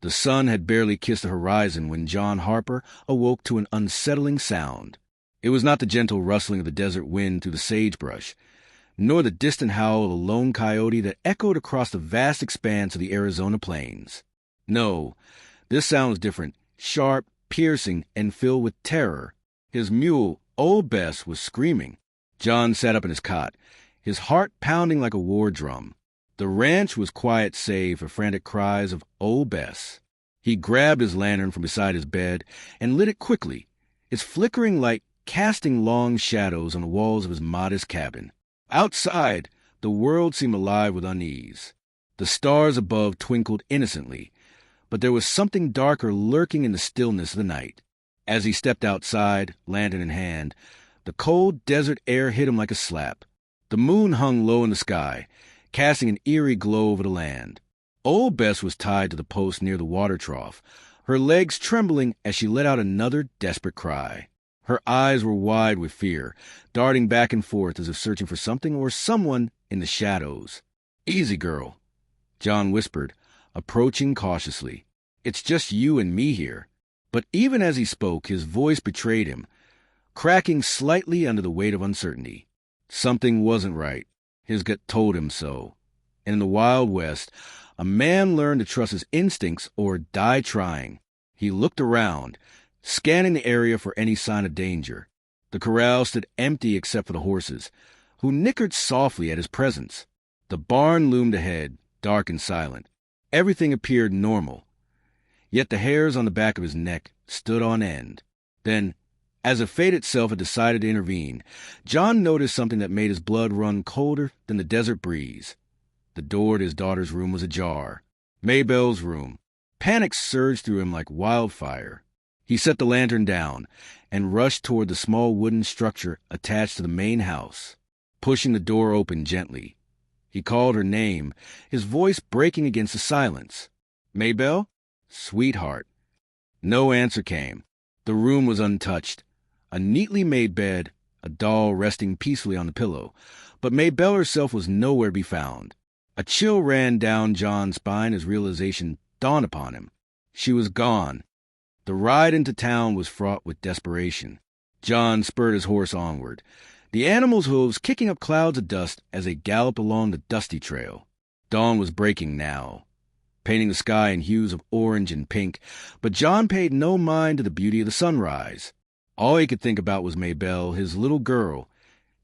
The sun had barely kissed the horizon when John Harper awoke to an unsettling sound. It was not the gentle rustling of the desert wind through the sagebrush, nor the distant howl of a lone coyote that echoed across the vast expanse of the Arizona plains. No, this sound was different, sharp, piercing, and filled with terror. His mule, Old Bess, was screaming. John sat up in his cot, his heart pounding like a war drum. The ranch was quiet save for frantic cries of Old Bess. He grabbed his lantern from beside his bed and lit it quickly, its flickering light casting long shadows on the walls of his modest cabin. Outside, the world seemed alive with unease. The stars above twinkled innocently, but there was something darker lurking in the stillness of the night. As he stepped outside, lantern in hand, the cold desert air hit him like a slap. The moon hung low in the sky, casting an eerie glow over the land. Old Bess was tied to the post near the water trough, her legs trembling as she let out another desperate cry. Her eyes were wide with fear, darting back and forth as if searching for something or someone in the shadows. "Easy, girl," John whispered, approaching cautiously. "It's just you and me here." But even as he spoke, his voice betrayed him, cracking slightly under the weight of uncertainty. Something wasn't right. His gut told him so. And in the Wild West, a man learned to trust his instincts or die trying. He looked around, scanning the area for any sign of danger. The corral stood empty except for the horses, who nickered softly at his presence. The barn loomed ahead, dark and silent. Everything appeared normal. Yet the hairs on the back of his neck stood on end. Then, as if fate itself had decided to intervene, John noticed something that made his blood run colder than the desert breeze. The door to his daughter's room was ajar. Maybelle's room. Panic surged through him like wildfire. He set the lantern down and rushed toward the small wooden structure attached to the main house, pushing the door open gently. He called her name, his voice breaking against the silence. "Maybelle? Sweetheart." No answer came. The room was untouched. A neatly made bed, a doll resting peacefully on the pillow, but Maybelle herself was nowhere to be found. A chill ran down John's spine as realization dawned upon him. She was gone. The ride into town was fraught with desperation. John spurred his horse onward, the animal's hooves kicking up clouds of dust as they galloped along the dusty trail. Dawn was breaking now, painting the sky in hues of orange and pink, but John paid no mind to the beauty of the sunrise. All he could think about was Maybelle, his little girl,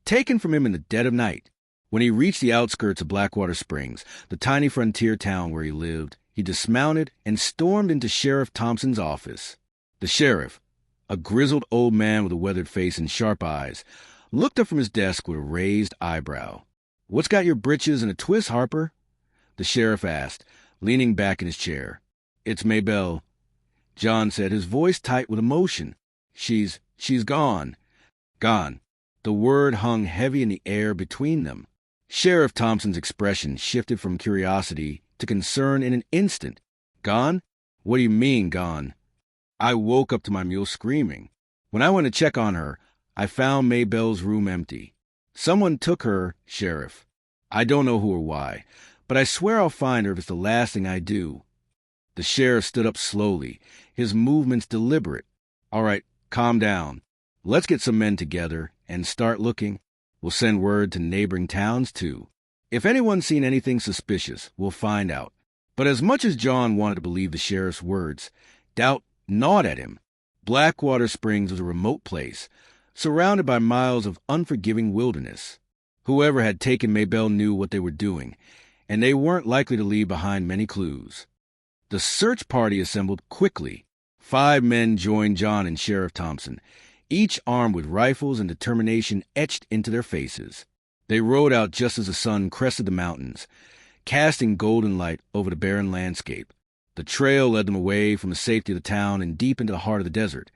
taken from him in the dead of night. When he reached the outskirts of Blackwater Springs, the tiny frontier town where he lived, he dismounted and stormed into Sheriff Thompson's office. The sheriff, a grizzled old man with a weathered face and sharp eyes, looked up from his desk with a raised eyebrow. "What's got your britches in a twist, Harper?" the sheriff asked, leaning back in his chair. "It's Maybelle," John said, his voice tight with emotion. She's gone. Gone. The word hung heavy in the air between them. Sheriff Thompson's expression shifted from curiosity to concern in an instant. "Gone? What do you mean, gone?" "I woke up to my mule screaming. When I went to check on her, I found Maybelle's room empty. Someone took her, Sheriff. I don't know who or why, but I swear I'll find her if it's the last thing I do." The sheriff stood up slowly, his movements deliberate. "All right, calm down. Let's get some men together and start looking. We'll send word to neighboring towns, too. If anyone's seen anything suspicious, we'll find out." But as much as John wanted to believe the sheriff's words, doubt gnawed at him. Blackwater Springs was a remote place, surrounded by miles of unforgiving wilderness. Whoever had taken Maybelle knew what they were doing, and they weren't likely to leave behind many clues. The search party assembled quickly. 5 men joined John and Sheriff Thompson, each armed with rifles and determination etched into their faces. They rode out just as the sun crested the mountains, casting golden light over the barren landscape. The trail led them away from the safety of the town and deep into the heart of the desert,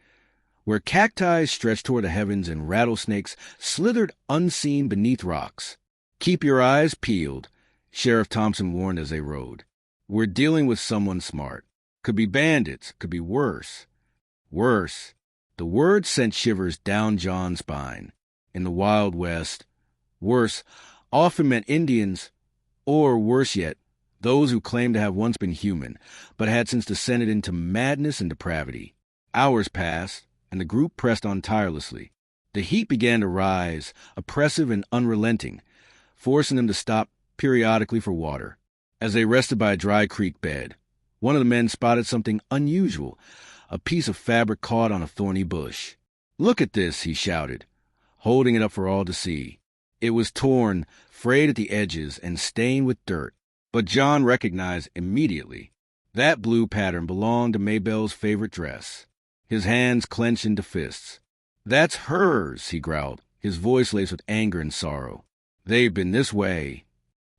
where cacti stretched toward the heavens and rattlesnakes slithered unseen beneath rocks. "Keep your eyes peeled," Sheriff Thompson warned as they rode. "We're dealing with someone smart. Could be bandits, could be worse." Worse. The word sent shivers down John's spine. In the Wild West, worse often meant Indians, or worse yet, those who claimed to have once been human, but had since descended into madness and depravity. Hours passed, and the group pressed on tirelessly. The heat began to rise, oppressive and unrelenting, forcing them to stop periodically for water. As they rested by a dry creek bed, one of the men spotted something unusual, a piece of fabric caught on a thorny bush. "Look at this," he shouted, holding it up for all to see. It was torn, frayed at the edges, and stained with dirt. But John recognized immediately. That blue pattern belonged to Maybelle's favorite dress. His hands clenched into fists. "That's hers," he growled, his voice laced with anger and sorrow. "They've been this way."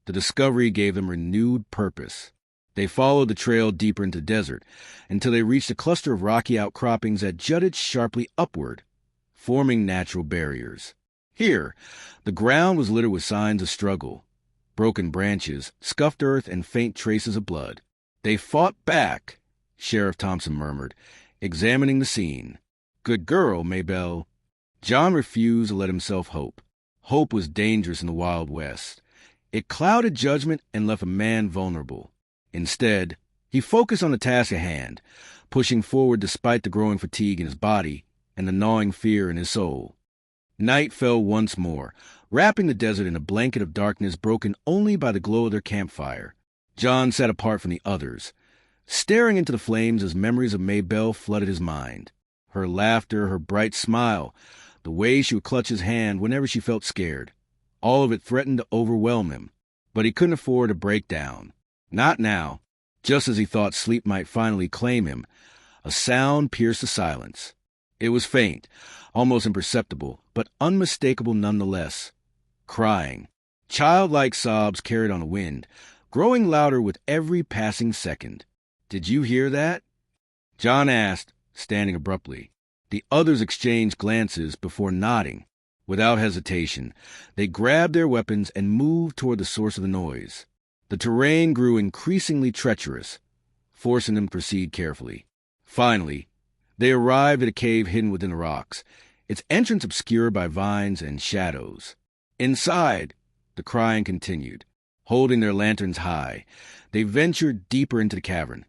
The discovery gave them renewed purpose. They followed the trail deeper into the desert until they reached a cluster of rocky outcroppings that jutted sharply upward, forming natural barriers. Here, the ground was littered with signs of struggle, broken branches, scuffed earth, and faint traces of blood. "They fought back," Sheriff Thompson murmured, examining the scene. "Good girl, Maybelle." John refused to let himself hope. Hope was dangerous in the Wild West. It clouded judgment and left a man vulnerable. Instead, he focused on the task at hand, pushing forward despite the growing fatigue in his body and the gnawing fear in his soul. Night fell once more, wrapping the desert in a blanket of darkness broken only by the glow of their campfire. John sat apart from the others, staring into the flames as memories of Maybelle flooded his mind. Her laughter, her bright smile, the way she would clutch his hand whenever she felt scared. All of it threatened to overwhelm him, but he couldn't afford to break down. Not now. Just as he thought sleep might finally claim him, a sound pierced the silence. It was faint, almost imperceptible, but unmistakable nonetheless. Crying. Childlike sobs carried on the wind, growing louder with every passing second. "Did you hear that?" John asked, standing abruptly. The others exchanged glances before nodding. Without hesitation, they grabbed their weapons and moved toward the source of the noise. The terrain grew increasingly treacherous, forcing them to proceed carefully. Finally, they arrived at a cave hidden within the rocks, its entrance obscured by vines and shadows. Inside, the crying continued. Holding their lanterns high, they ventured deeper into the cavern,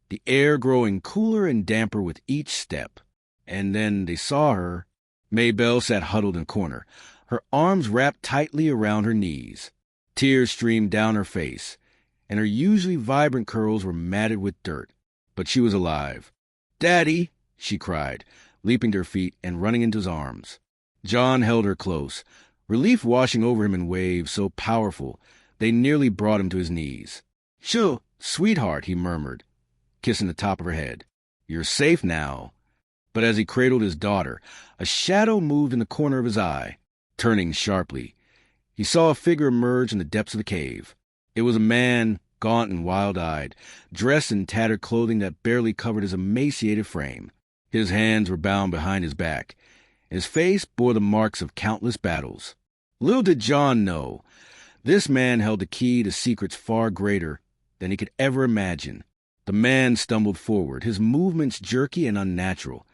the air growing cooler and damper with each step. And then they saw her. Maybelle sat huddled in a corner, her arms wrapped tightly around her knees. Tears streamed down her face, and her usually vibrant curls were matted with dirt. But she was alive. "Daddy!" she cried, leaping to her feet and running into his arms. John held her close, relief washing over him in waves so powerful they nearly brought him to his knees. "Shoo, sweetheart," he murmured, kissing the top of her head. "You're safe now." But as he cradled his daughter, a shadow moved in the corner of his eye. Turning sharply, he saw a figure emerge in the depths of the cave. It was a man, gaunt and wild-eyed, dressed in tattered clothing that barely covered his emaciated frame. His hands were bound behind his back. His face bore the marks of countless battles. Little did John know, this man held the key to secrets far greater than he could ever imagine. The man stumbled forward, his movements jerky and unnatural,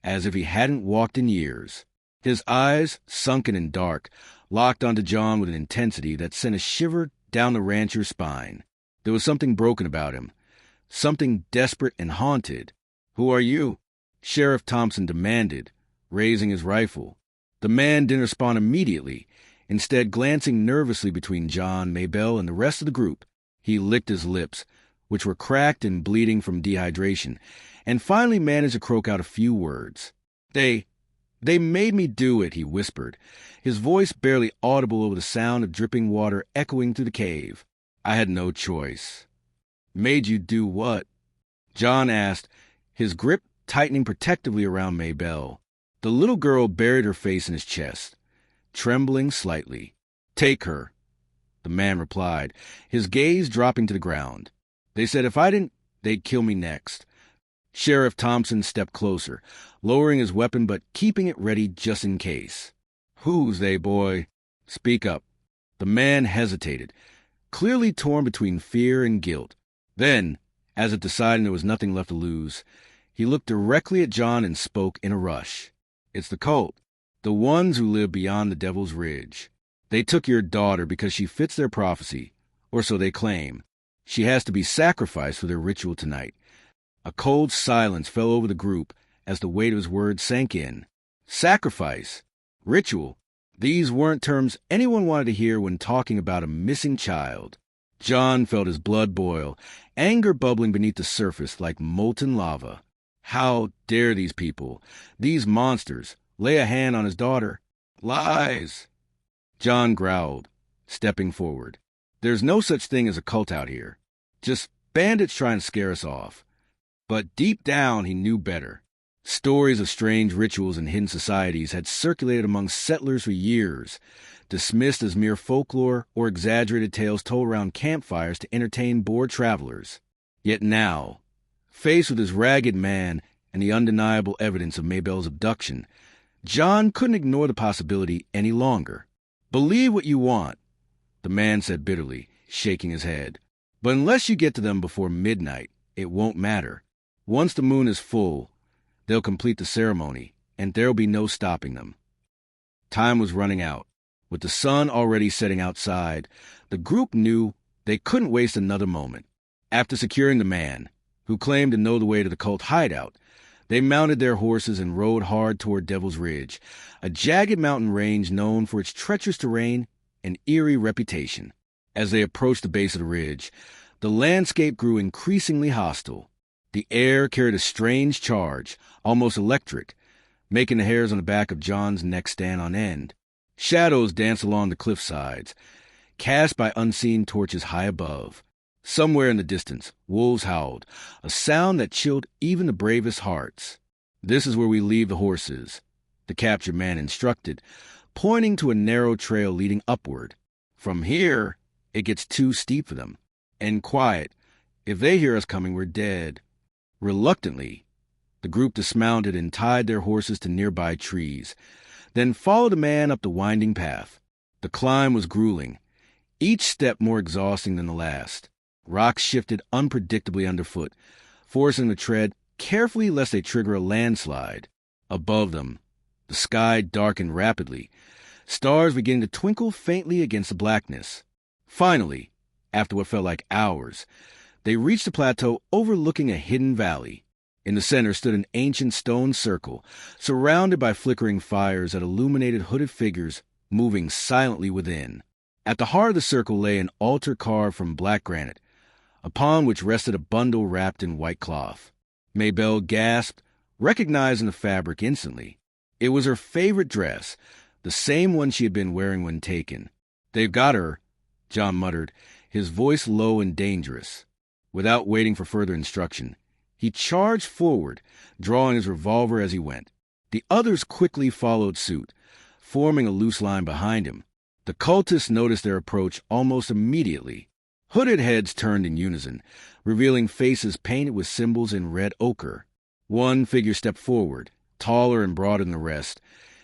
as if he hadn't walked in years. His eyes, sunken and dark, locked onto John with an intensity that sent a shiver down the rancher's spine. There was something broken about him, something desperate and haunted. "Who are you?" Sheriff Thompson demanded, raising his rifle. The man didn't respond immediately, instead glancing nervously between John, Maybelle, and the rest of the group. He licked his lips, which were cracked and bleeding from dehydration, and finally managed to croak out a few words. They made me do it," he whispered, his voice barely audible over the sound of dripping water echoing through the cave. "I had no choice." "Made you do what?" John asked, his grip tightening protectively around Maybelle. The little girl buried her face in his chest, trembling slightly. "Take her," the man replied, his gaze dropping to the ground. "They said if I didn't, they'd kill me next." Sheriff Thompson stepped closer, lowering his weapon but keeping it ready just in case. "Who's they, boy? Speak up." The man hesitated, clearly torn between fear and guilt. Then, as if deciding there was nothing left to lose, he looked directly at John and spoke in a rush. "It's the cult, the ones who live beyond the Devil's Ridge. They took your daughter because she fits their prophecy, or so they claim. She has to be sacrificed for their ritual tonight. A cold silence fell over the group as the weight of his words sank in. Sacrifice. Ritual. These weren't terms anyone wanted to hear when talking about a missing child. John felt his blood boil, anger bubbling beneath the surface like molten lava. How dare these people, these monsters, lay a hand on his daughter? Lies! John growled, stepping forward. There's no such thing as a cult out here. Just bandits trying to scare us off. But deep down, he knew better. Stories of strange rituals and hidden societies had circulated among settlers for years, dismissed as mere folklore or exaggerated tales told around campfires to entertain bored travelers. Yet now, faced with his ragged man and the undeniable evidence of Maybelle's abduction, John couldn't ignore the possibility any longer. Believe what you want, the man said bitterly, shaking his head. But unless you get to them before midnight, it won't matter. Once the moon is full, they'll complete the ceremony, and there'll be no stopping them. Time was running out. With the sun already setting outside, the group knew they couldn't waste another moment. After securing the man, who claimed to know the way to the cult hideout, they mounted their horses and rode hard toward Devil's Ridge, a jagged mountain range known for its treacherous terrain and eerie reputation. As they approached the base of the ridge, the landscape grew increasingly hostile. The air carried a strange charge, almost electric, making the hairs on the back of John's neck stand on end. Shadows danced along the cliff sides, cast by unseen torches high above. Somewhere in the distance, wolves howled, a sound that chilled even the bravest hearts. This is where we leave the horses, the captured man instructed, pointing to a narrow trail leading upward. From here, it gets too steep for them. And quiet. If they hear us coming, we're dead. Reluctantly, the group dismounted and tied their horses to nearby trees, then followed the man up the winding path. The climb was grueling, each step more exhausting than the last. Rocks shifted unpredictably underfoot, forcing the tread carefully lest they trigger a landslide. Above them, the sky darkened rapidly, stars beginning to twinkle faintly against the blackness. Finally, after what felt like hours, they reached a plateau overlooking a hidden valley. In the center stood an ancient stone circle, surrounded by flickering fires that illuminated hooded figures moving silently within. At the heart of the circle lay an altar carved from black granite, upon which rested a bundle wrapped in white cloth. Maybelle gasped, recognizing the fabric instantly. It was her favorite dress, the same one she had been wearing when taken. "They've got her," John muttered, his voice low and dangerous. Without waiting for further instruction, he charged forward, drawing his revolver as he went. The others quickly followed suit, forming a loose line behind him. The cultists noticed their approach almost immediately. Hooded heads turned in unison, revealing faces painted with symbols in red ochre. One figure stepped forward, taller and broader than the rest,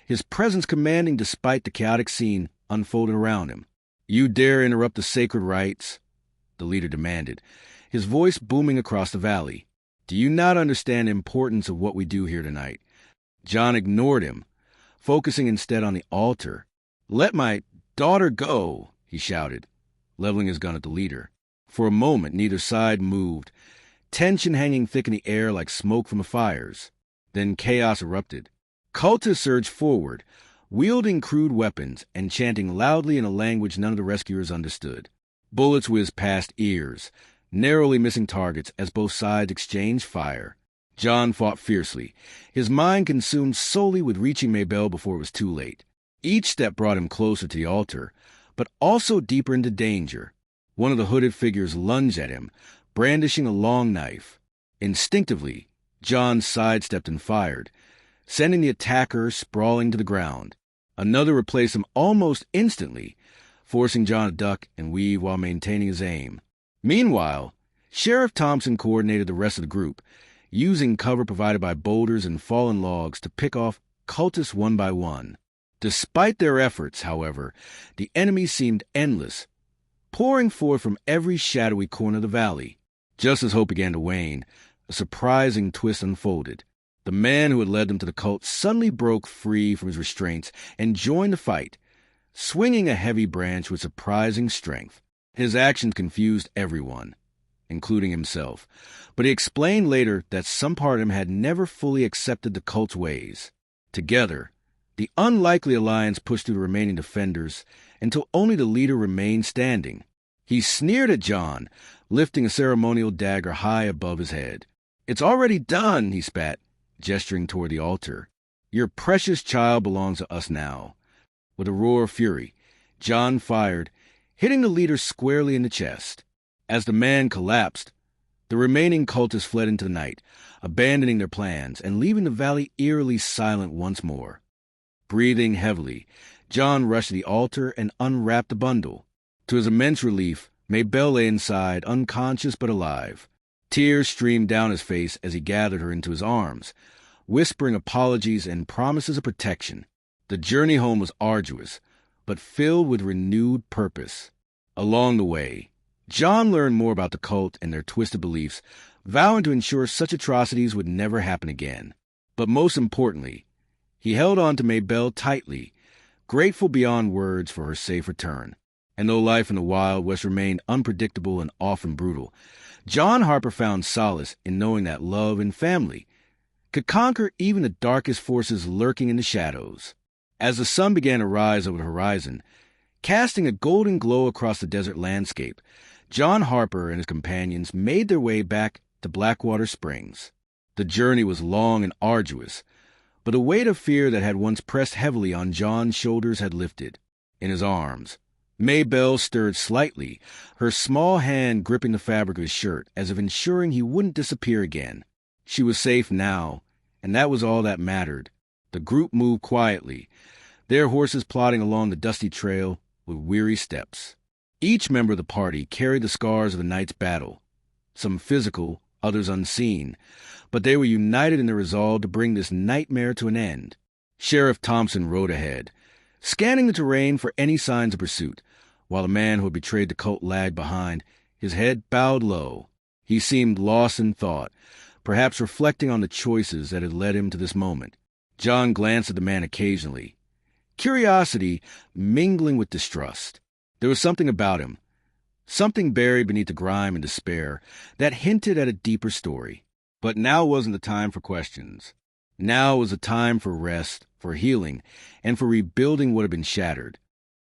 his presence commanding despite the chaotic scene unfolding around him. "You dare interrupt the sacred rites?" the leader demanded, his voice booming across the valley. "Do you not understand the importance of what we do here tonight?" John ignored him, focusing instead on the altar. "Let my daughter go," he shouted, leveling his gun at the leader. For a moment, neither side moved, tension hanging thick in the air like smoke from the fires. Then chaos erupted. Cultists surged forward, wielding crude weapons and chanting loudly in a language none of the rescuers understood. Bullets whizzed past ears, narrowly missing targets as both sides exchanged fire. John fought fiercely, his mind consumed solely with reaching Maybelle before it was too late. Each step brought him closer to the altar, but also deeper into danger. One of the hooded figures lunged at him, brandishing a long knife. Instinctively, John sidestepped and fired, sending the attacker sprawling to the ground. Another replaced him almost instantly, forcing John to duck and weave while maintaining his aim. Meanwhile, Sheriff Thompson coordinated the rest of the group, using cover provided by boulders and fallen logs to pick off cultists one by one. Despite their efforts, however, the enemy seemed endless, pouring forth from every shadowy corner of the valley. Just as hope began to wane, a surprising twist unfolded. The man who had led them to the cult suddenly broke free from his restraints and joined the fight, swinging a heavy branch with surprising strength. His actions confused everyone. including himself, but he explained later that some part of him had never fully accepted the cult's ways. Together, the unlikely alliance pushed through the remaining defenders until only the leader remained standing. He sneered at John, lifting a ceremonial dagger high above his head. "It's already done," he spat, gesturing toward the altar. "Your precious child belongs to us now." With a roar of fury, John fired, hitting the leader squarely in the chest. As the man collapsed, the remaining cultists fled into the night, abandoning their plans and leaving the valley eerily silent once more. Breathing heavily, John rushed to the altar and unwrapped the bundle. To his immense relief, Maybelle lay inside, unconscious but alive. Tears streamed down his face as he gathered her into his arms, whispering apologies and promises of protection. The journey home was arduous, but filled with renewed purpose. Along the way, John learned more about the cult and their twisted beliefs, vowing to ensure such atrocities would never happen again. But most importantly, he held on to Maybelle tightly, grateful beyond words for her safe return. And though life in the Wild West remained unpredictable and often brutal, John Harper found solace in knowing that love and family could conquer even the darkest forces lurking in the shadows. As the sun began to rise over the horizon, casting a golden glow across the desert landscape, John Harper and his companions made their way back to Blackwater Springs. The journey was long and arduous, but the weight of fear that had once pressed heavily on John's shoulders had lifted. In his arms, Maybelle stirred slightly, her small hand gripping the fabric of his shirt as if ensuring he wouldn't disappear again. She was safe now, and that was all that mattered. The group moved quietly, their horses plodding along the dusty trail with weary steps. Each member of the party carried the scars of the night's battle, some physical, others unseen, but they were united in their resolve to bring this nightmare to an end. Sheriff Thompson rode ahead, scanning the terrain for any signs of pursuit, while the man who had betrayed the cult lagged behind, his head bowed low. He seemed lost in thought, perhaps reflecting on the choices that had led him to this moment. John glanced at the man occasionally, curiosity mingling with distrust. There was something about him, something buried beneath the grime and despair, that hinted at a deeper story. But now wasn't the time for questions. Now was the time for rest, for healing, and for rebuilding what had been shattered.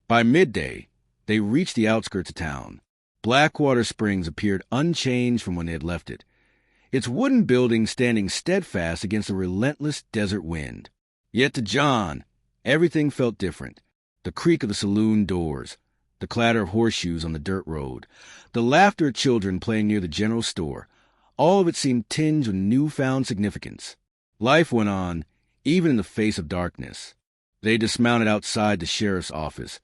By midday, they reached the outskirts of town. Blackwater Springs appeared unchanged from when they had left it, its wooden buildings standing steadfast against the relentless desert wind. Yet to John, everything felt different. The creak of the saloon doors, the clatter of horseshoes on the dirt road, the laughter of children playing near the general store, all of it seemed tinged with newfound significance. Life went on, even in the face of darkness. They dismounted outside the sheriff's office,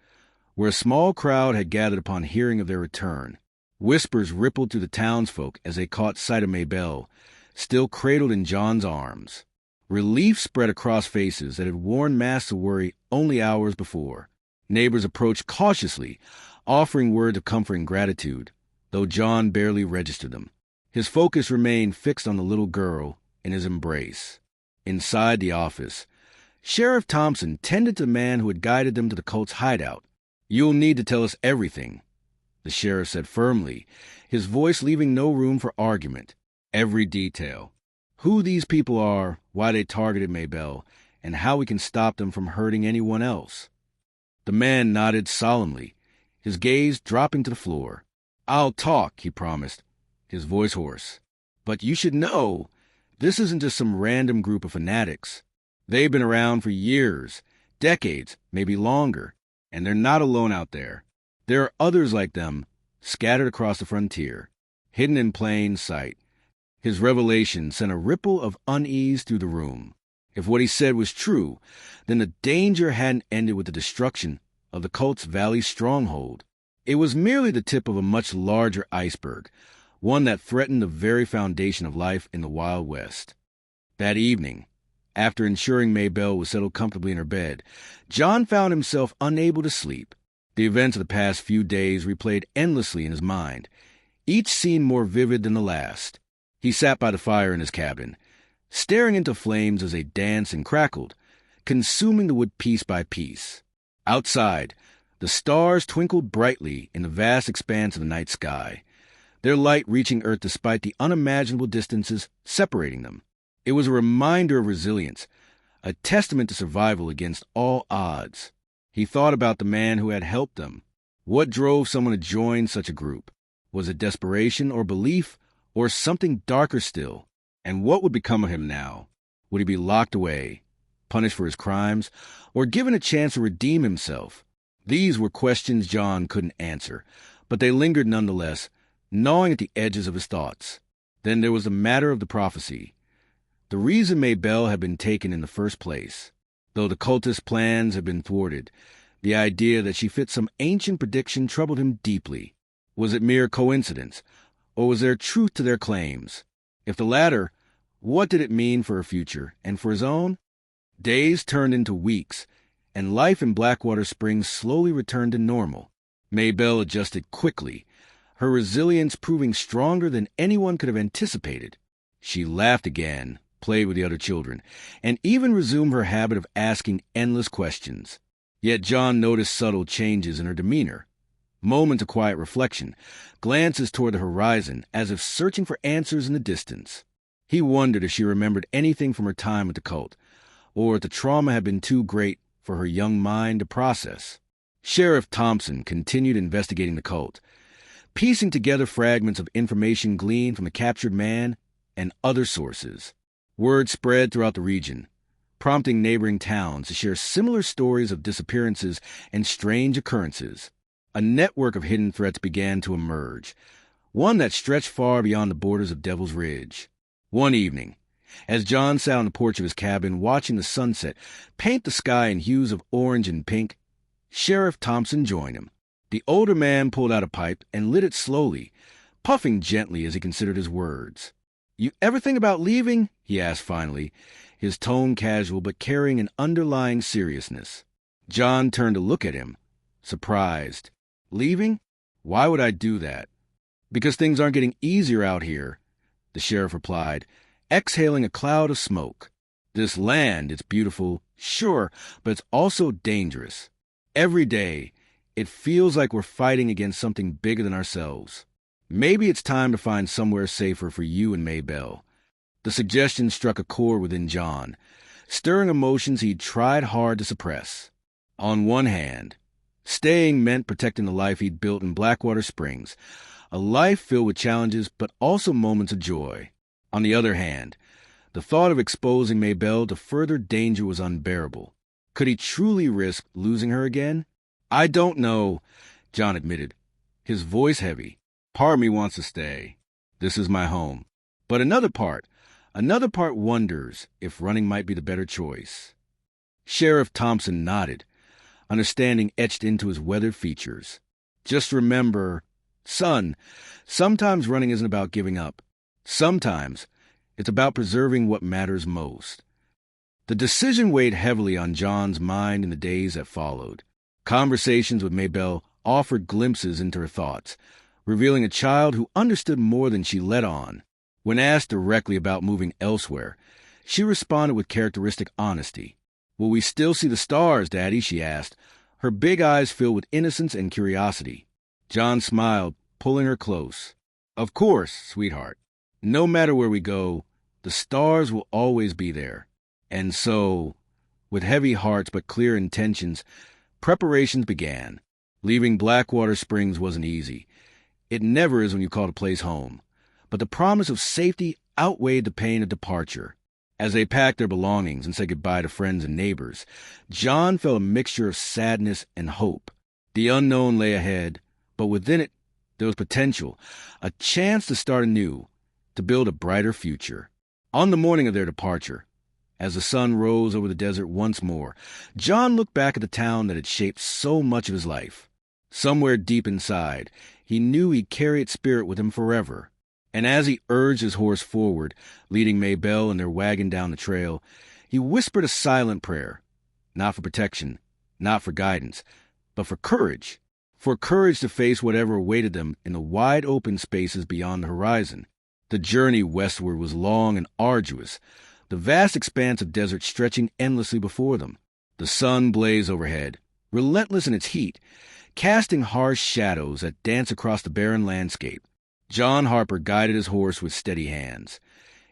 where a small crowd had gathered upon hearing of their return. Whispers rippled through the townsfolk as they caught sight of Maybelle, still cradled in John's arms. Relief spread across faces that had worn masks of worry only hours before. Neighbors approached cautiously, offering words of comfort and gratitude, though John barely registered them. His focus remained fixed on the little girl in his embrace. Inside the office, Sheriff Thompson tended to the man who had guided them to the cult's hideout. "You'll need to tell us everything," the sheriff said firmly, his voice leaving no room for argument. "Every detail. Who these people are, why they targeted Maybelle, and how we can stop them from hurting anyone else." The man nodded solemnly, his gaze dropping to the floor. "I'll talk," he promised, his voice hoarse. "But you should know, this isn't just some random group of fanatics. They've been around for years, decades, maybe longer, and they're not alone out there. There are others like them, scattered across the frontier, hidden in plain sight." His revelation sent a ripple of unease through the room. If what he said was true, then the danger hadn't ended with the destruction of the cult's valley stronghold. It was merely the tip of a much larger iceberg, one that threatened the very foundation of life in the Wild West. That evening, after ensuring Maybelle was settled comfortably in her bed, John found himself unable to sleep. The events of the past few days replayed endlessly in his mind, each scene more vivid than the last. He sat by the fire in his cabin, staring into flames as they danced and crackled, consuming the wood piece by piece. Outside, the stars twinkled brightly in the vast expanse of the night sky, their light reaching Earth despite the unimaginable distances separating them. It was a reminder of resilience, a testament to survival against all odds. He thought about the man who had helped them. What drove someone to join such a group? Was it desperation or belief, or something darker still? And what would become of him now? Would he be locked away, punished for his crimes, or given a chance to redeem himself? These were questions John couldn't answer, but they lingered nonetheless, gnawing at the edges of his thoughts. Then there was the matter of the prophecy. The reason Maybelle had been taken in the first place. Though the cultist plans had been thwarted, the idea that she fit some ancient prediction troubled him deeply. Was it mere coincidence, or was there truth to their claims? If the latter, what did it mean for her future, and for his own? Days turned into weeks, and life in Blackwater Springs slowly returned to normal. Maybelle adjusted quickly, her resilience proving stronger than anyone could have anticipated. She laughed again, played with the other children, and even resumed her habit of asking endless questions. Yet John noticed subtle changes in her demeanor. Moments of quiet reflection, glances toward the horizon as if searching for answers in the distance. He wondered if she remembered anything from her time with the cult, or if the trauma had been too great for her young mind to process. Sheriff Thompson continued investigating the cult, piecing together fragments of information gleaned from the captured man and other sources. Word spread throughout the region, prompting neighboring towns to share similar stories of disappearances and strange occurrences. A network of hidden threats began to emerge, one that stretched far beyond the borders of Devil's Ridge. One evening, as John sat on the porch of his cabin watching the sunset paint the sky in hues of orange and pink, Sheriff Thompson joined him. The older man pulled out a pipe and lit it slowly, puffing gently as he considered his words. "You ever think about leaving?" he asked finally, his tone casual but carrying an underlying seriousness. John turned to look at him, surprised. "Leaving? Why would I do that?" "Because things aren't getting easier out here," the sheriff replied, exhaling a cloud of smoke. "This land, it's beautiful, sure, but it's also dangerous. Every day, it feels like we're fighting against something bigger than ourselves. Maybe it's time to find somewhere safer for you and Maybelle." The suggestion struck a chord within John, stirring emotions he'd tried hard to suppress. On one hand, staying meant protecting the life he'd built in Blackwater Springs, a life filled with challenges but also moments of joy. On the other hand, the thought of exposing Maybelle to further danger was unbearable. Could he truly risk losing her again? "I don't know," John admitted, his voice heavy. "Part of me wants to stay. This is my home. But another part wonders if running might be the better choice." Sheriff Thompson nodded, understanding etched into his weathered features. "Just remember, son, sometimes running isn't about giving up. Sometimes it's about preserving what matters most." The decision weighed heavily on John's mind in the days that followed. Conversations with Maybelle offered glimpses into her thoughts, revealing a child who understood more than she let on. When asked directly about moving elsewhere, she responded with characteristic honesty. "Will we still see the stars, Daddy?" she asked, her big eyes filled with innocence and curiosity. John smiled, pulling her close. "Of course, sweetheart. No matter where we go, the stars will always be there." And so, with heavy hearts but clear intentions, preparations began. Leaving Blackwater Springs wasn't easy. It never is when you call a place home. But the promise of safety outweighed the pain of departure. As they packed their belongings and said goodbye to friends and neighbors, John felt a mixture of sadness and hope. The unknown lay ahead, but within it there was potential, a chance to start anew, to build a brighter future. On the morning of their departure, as the sun rose over the desert once more, John looked back at the town that had shaped so much of his life. Somewhere deep inside, he knew he'd carry its spirit with him forever. And as he urged his horse forward, leading Maybelle and their wagon down the trail, he whispered a silent prayer, not for protection, not for guidance, but for courage to face whatever awaited them in the wide open spaces beyond the horizon. The journey westward was long and arduous, the vast expanse of desert stretching endlessly before them. The sun blazed overhead, relentless in its heat, casting harsh shadows that danced across the barren landscape. John Harper guided his horse with steady hands,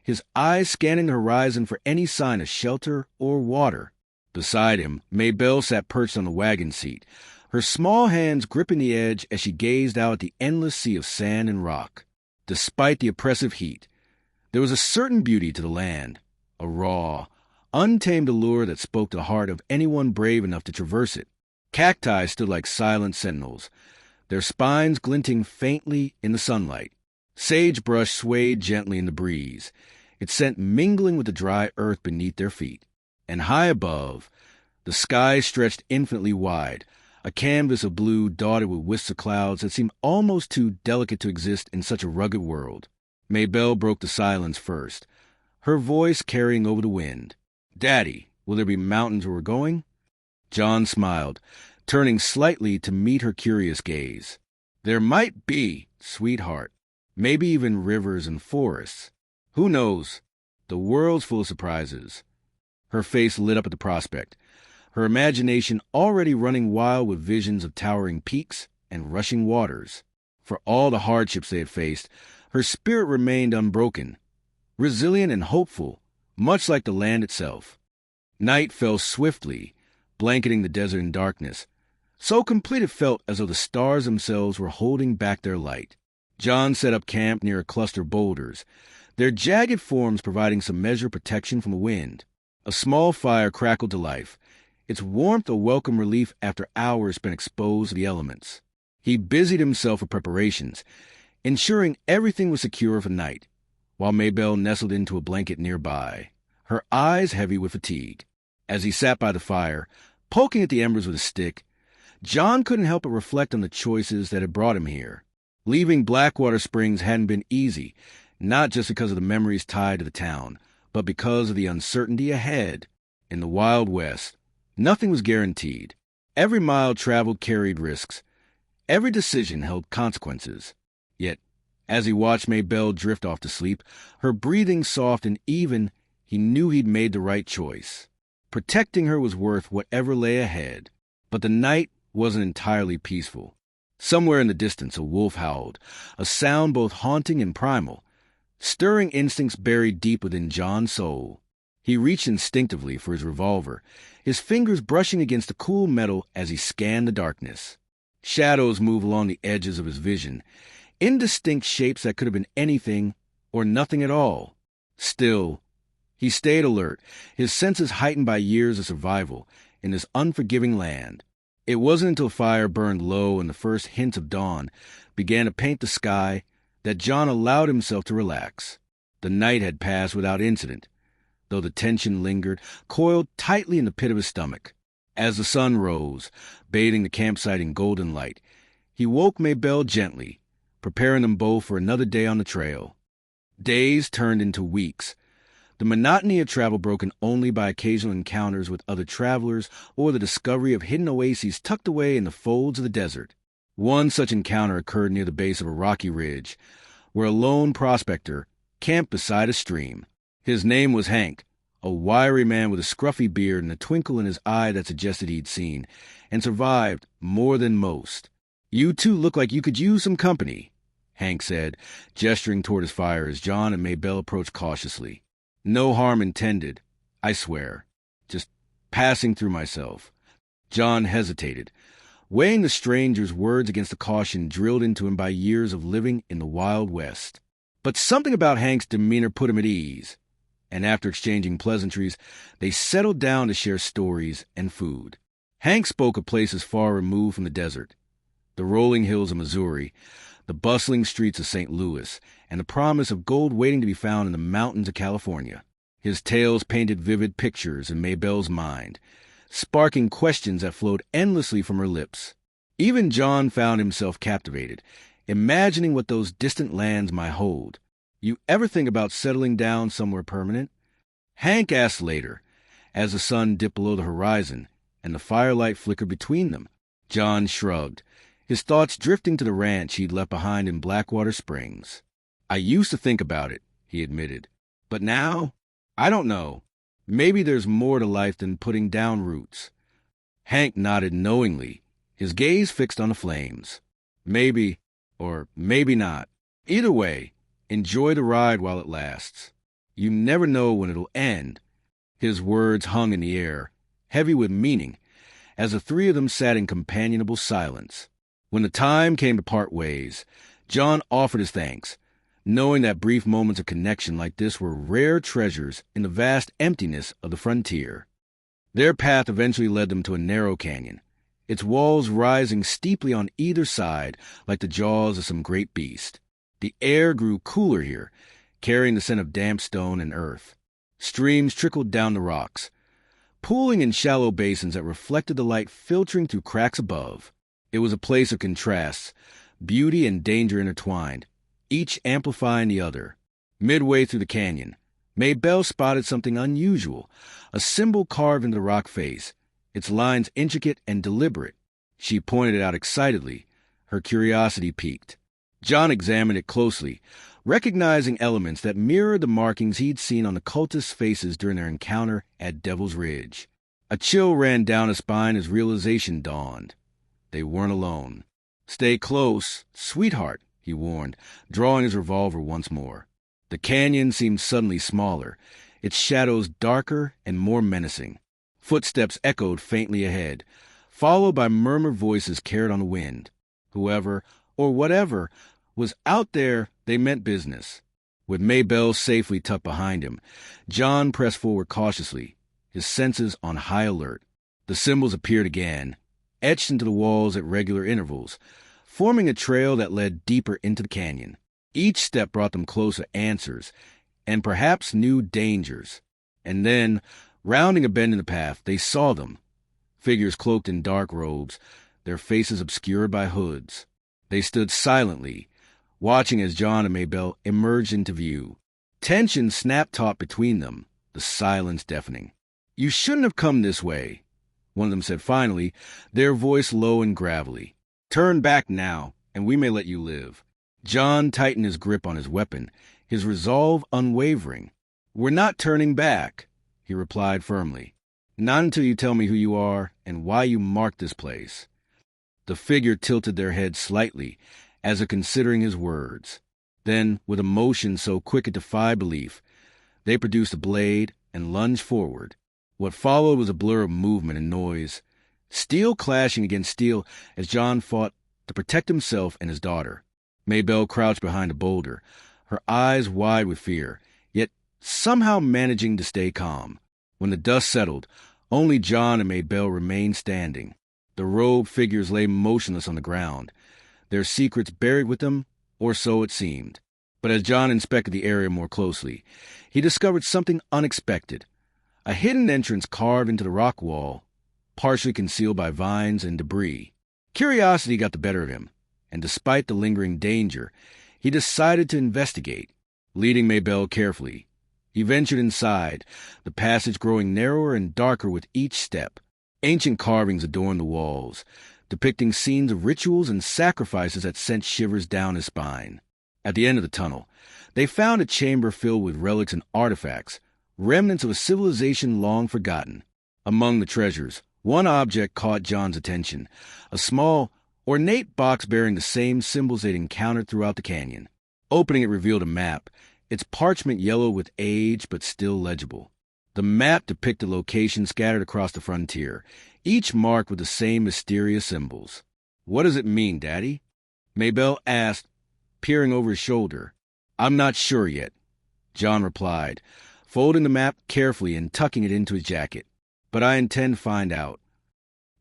his eyes scanning the horizon for any sign of shelter or water. Beside him, Maybelle sat perched on the wagon seat, her small hands gripping the edge as she gazed out at the endless sea of sand and rock. Despite the oppressive heat, there was a certain beauty to the land, a raw, untamed allure that spoke to the heart of anyone brave enough to traverse it. Cacti stood like silent sentinels, their spines glinting faintly in the sunlight. Sagebrush swayed gently in the breeze, its scent mingling with the dry earth beneath their feet. And high above, the sky stretched infinitely wide, a canvas of blue dotted with wisps of clouds that seemed almost too delicate to exist in such a rugged world. Maybelle broke the silence first, her voice carrying over the wind. "Daddy, will there be mountains where we're going?" John smiled, turning slightly to meet her curious gaze. "There might be, sweetheart. Maybe even rivers and forests. Who knows? The world's full of surprises." Her face lit up at the prospect, her imagination already running wild with visions of towering peaks and rushing waters. For all the hardships they had faced, her spirit remained unbroken, resilient and hopeful, much like the land itself. Night fell swiftly, blanketing the desert in darkness, so complete it felt as though the stars themselves were holding back their light. John set up camp near a cluster of boulders, their jagged forms providing some measure of protection from the wind. A small fire crackled to life, its warmth a welcome relief after hours spent exposed to the elements. He busied himself with preparations, ensuring everything was secure for the night, while Maybelle nestled into a blanket nearby, her eyes heavy with fatigue. As he sat by the fire, poking at the embers with a stick, John couldn't help but reflect on the choices that had brought him here. Leaving Blackwater Springs hadn't been easy, not just because of the memories tied to the town, but because of the uncertainty ahead. In the Wild West, nothing was guaranteed. Every mile traveled carried risks. Every decision held consequences. Yet, as he watched Maybelle drift off to sleep, her breathing soft and even, he knew he'd made the right choice. Protecting her was worth whatever lay ahead. But the night wasn't entirely peaceful. Somewhere in the distance, a wolf howled, a sound both haunting and primal, stirring instincts buried deep within John's soul. He reached instinctively for his revolver, his fingers brushing against the cool metal as he scanned the darkness. Shadows moved along the edges of his vision, indistinct shapes that could have been anything or nothing at all. Still, he stayed alert, his senses heightened by years of survival in this unforgiving land. It wasn't until fire burned low and the first hints of dawn began to paint the sky that John allowed himself to relax. The night had passed without incident, though the tension lingered, coiled tightly in the pit of his stomach. As the sun rose, bathing the campsite in golden light, he woke Maybelle gently, preparing them both for another day on the trail. Days turned into weeks, the monotony of travel broken only by occasional encounters with other travelers or the discovery of hidden oases tucked away in the folds of the desert. One such encounter occurred near the base of a rocky ridge, where a lone prospector camped beside a stream. His name was Hank, a wiry man with a scruffy beard and a twinkle in his eye that suggested he'd seen and survived more than most. "You two look like you could use some company," Hank said, gesturing toward his fire as John and Maybelle approached cautiously. "No harm intended, I swear. Just passing through myself." John hesitated, weighing the stranger's words against the caution drilled into him by years of living in the Wild West. But something about Hank's demeanor put him at ease, and after exchanging pleasantries, they settled down to share stories and food. Hank spoke of places far removed from the desert, the rolling hills of Missouri, the bustling streets of St. Louis, and the promise of gold waiting to be found in the mountains of California. His tales painted vivid pictures in Maybelle's mind, sparking questions that flowed endlessly from her lips. Even John found himself captivated, imagining what those distant lands might hold. "You ever think about settling down somewhere permanent?" Hank asked later, as the sun dipped below the horizon and the firelight flickered between them. John shrugged, his thoughts drifting to the ranch he'd left behind in Blackwater Springs. "I used to think about it," he admitted. "But now, I don't know. Maybe there's more to life than putting down roots." Hank nodded knowingly, his gaze fixed on the flames. "Maybe, or maybe not. Either way, enjoy the ride while it lasts. You never know when it'll end. His words hung in the air, heavy with meaning, as the three of them sat in companionable silence. When the time came to part ways, John offered his thanks, knowing that brief moments of connection like this were rare treasures in the vast emptiness of the frontier. Their path eventually led them to a narrow canyon, its walls rising steeply on either side like the jaws of some great beast. The air grew cooler here, carrying the scent of damp stone and earth. Streams trickled down the rocks, pooling in shallow basins that reflected the light filtering through cracks above. It was a place of contrasts, beauty and danger intertwined, each amplifying the other. Midway through the canyon, Maybelle spotted something unusual, a symbol carved into the rock face, its lines intricate and deliberate. She pointed it out excitedly, her curiosity piqued. John examined it closely, recognizing elements that mirrored the markings he'd seen on the cultists' faces during their encounter at Devil's Ridge. A chill ran down his spine as realization dawned. They weren't alone. "Stay close, sweetheart," he warned, drawing his revolver once more. The canyon seemed suddenly smaller, its shadows darker and more menacing. Footsteps echoed faintly ahead, followed by murmured voices carried on the wind. Whoever, or whatever, was out there, they meant business. With Maybelle safely tucked behind him, John pressed forward cautiously, his senses on high alert. The symbols appeared again, etched into the walls at regular intervals, forming a trail that led deeper into the canyon. Each step brought them closer answers, and perhaps new dangers. And then, rounding a bend in the path, they saw them. Figures cloaked in dark robes, their faces obscured by hoods. They stood silently, watching as John and Maybelle emerged into view. Tension snapped taut between them, the silence deafening. "You shouldn't have come this way," one of them said finally, their voice low and gravelly. "Turn back now, and we may let you live." John tightened his grip on his weapon, his resolve unwavering. "We're not turning back," he replied firmly. "Not until you tell me who you are and why you marked this place." The figure tilted their head slightly, as if considering his words. Then, with a motion so quick it defied belief, they produced a blade and lunged forward. What followed was a blur of movement and noise, steel clashing against steel as John fought to protect himself and his daughter. Maybelle crouched behind a boulder, her eyes wide with fear, yet somehow managing to stay calm. When the dust settled, only John and Maybelle remained standing. The robed figures lay motionless on the ground, their secrets buried with them, or so it seemed. But as John inspected the area more closely, he discovered something unexpected. A hidden entrance carved into the rock wall, partially concealed by vines and debris. Curiosity got the better of him, and despite the lingering danger, he decided to investigate. Leading Maybelle carefully, he ventured inside, the passage growing narrower and darker with each step. Ancient carvings adorned the walls, depicting scenes of rituals and sacrifices that sent shivers down his spine. At the end of the tunnel, they found a chamber filled with relics and artifacts, remnants of a civilization long forgotten. Among the treasures, one object caught John's attention, a small, ornate box bearing the same symbols they'd encountered throughout the canyon. Opening it revealed a map, its parchment yellow with age but still legible. The map depicted locations scattered across the frontier, each marked with the same mysterious symbols. "What does it mean, Daddy?" Maybelle asked, peering over his shoulder. "I'm not sure yet," John replied, folding the map carefully and tucking it into his jacket. "But I intend to find out."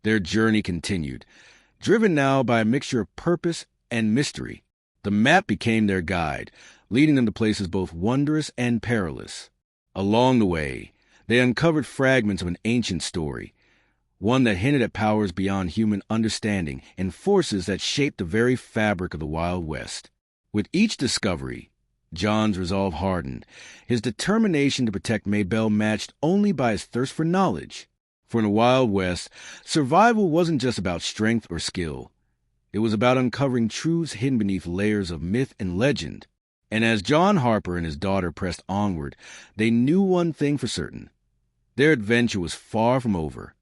Their journey continued, driven now by a mixture of purpose and mystery. The map became their guide, leading them to places both wondrous and perilous. Along the way, they uncovered fragments of an ancient story, one that hinted at powers beyond human understanding and forces that shaped the very fabric of the Wild West. With each discovery, John's resolve hardened, his determination to protect Maybelle matched only by his thirst for knowledge. For in the Wild West, survival wasn't just about strength or skill. It was about uncovering truths hidden beneath layers of myth and legend. And as John Harper and his daughter pressed onward, they knew one thing for certain. Their adventure was far from over.